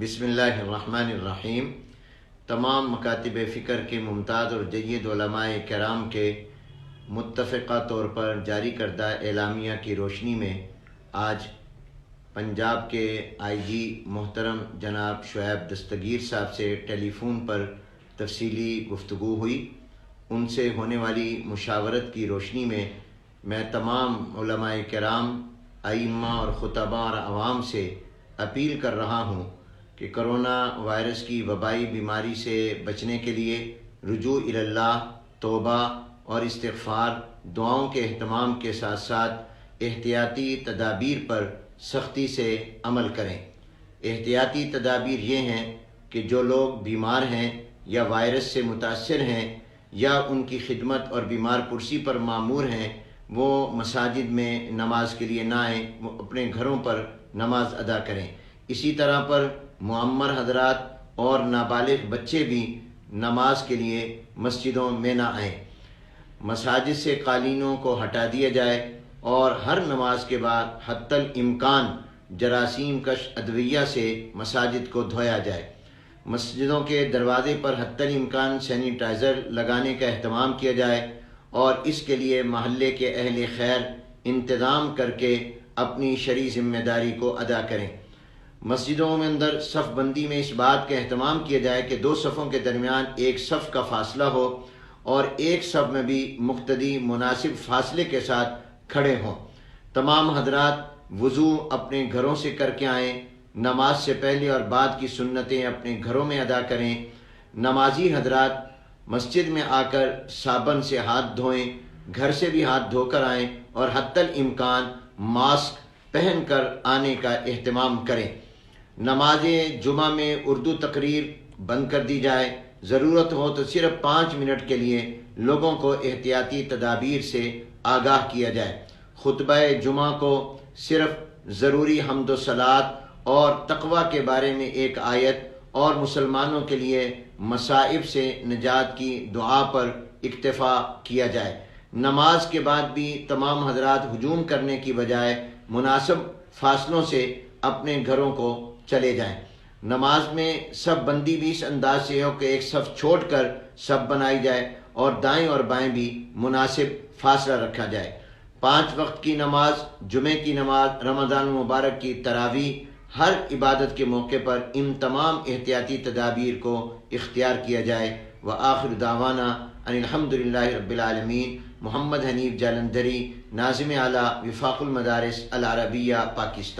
بسم اللہ الرحمن الرحیم۔ تمام مکاتب فکر کے ممتاز اور جید علماء کرام کے متفقہ طور پر جاری کردہ اعلامیہ کی روشنی میں آج پنجاب کے آئی جی محترم جناب شعیب دستگیر صاحب سے ٹیلی فون پر تفصیلی گفتگو ہوئی۔ ان سے ہونے والی مشاورت کی روشنی میں تمام علماء کرام، ائمہ اور خطباء اور عوام سے اپیل کر رہا ہوں کہ کرونا وائرس کی وبائی بیماری سے بچنے کے لیے رجوع اللہ، توبہ اور استغفار، دعاؤں کے اہتمام کے ساتھ ساتھ احتیاطی تدابیر پر سختی سے عمل کریں۔ احتیاطی تدابیر یہ ہیں کہ جو لوگ بیمار ہیں یا وائرس سے متاثر ہیں یا ان کی خدمت اور بیمار پرسی پر مامور ہیں، وہ مساجد میں نماز کے لیے نہ آئیں، وہ اپنے گھروں پر نماز ادا کریں۔ اسی طرح پر معمر حضرات اور نابالغ بچے بھی نماز کے لیے مسجدوں میں نہ آئیں۔ مساجد سے قالینوں کو ہٹا دیا جائے اور ہر نماز کے بعد حتی الامکان جراثیم کش ادویہ سے مساجد کو دھویا جائے۔ مسجدوں کے دروازے پر حتی الامکان سینیٹائزر لگانے کا اہتمام کیا جائے اور اس کے لیے محلے کے اہل خیر انتظام کر کے اپنی شرعی ذمہ داری کو ادا کریں۔ مسجدوں میں اندر صف بندی میں اس بات کا اہتمام کیا جائے کہ دو صفوں کے درمیان ایک صف کا فاصلہ ہو اور ایک صف میں بھی مقتدی مناسب فاصلے کے ساتھ کھڑے ہوں۔ تمام حضرات وضو اپنے گھروں سے کر کے آئیں، نماز سے پہلے اور بعد کی سنتیں اپنے گھروں میں ادا کریں۔ نمازی حضرات مسجد میں آ کر صابن سے ہاتھ دھوئیں، گھر سے بھی ہاتھ دھو کر آئیں اور حتی الامکان ماسک پہن کر آنے کا اہتمام کریں۔ نماز جمعہ میں اردو تقریر بند کر دی جائے، ضرورت ہو تو صرف 5 منٹ کے لیے لوگوں کو احتیاطی تدابیر سے آگاہ کیا جائے۔ خطبہ جمعہ کو صرف ضروری حمد و صلات اور تقوی کے بارے میں ایک آیت اور مسلمانوں کے لیے مصائب سے نجات کی دعا پر اکتفا کیا جائے۔ نماز کے بعد بھی تمام حضرات ہجوم کرنے کی بجائے مناسب فاصلوں سے اپنے گھروں کو چلے جائیں۔ نماز میں صف بندی بھی اس انداز سے ہو کہ ایک صف چھوڑ کر صف بنائی جائے اور دائیں اور بائیں بھی مناسب فاصلہ رکھا جائے۔ 5 وقت کی نماز، جمعے کی نماز، رمضان المبارک کی تراویح، ہر عبادت کے موقع پر ان تمام احتیاطی تدابیر کو اختیار کیا جائے۔ وآخر دعوانا ان الحمدللہ رب العالمین۔ محمد حنیف جالندھری، ناظم اعلیٰ وفاق المدارس العربیہ، پاکستان۔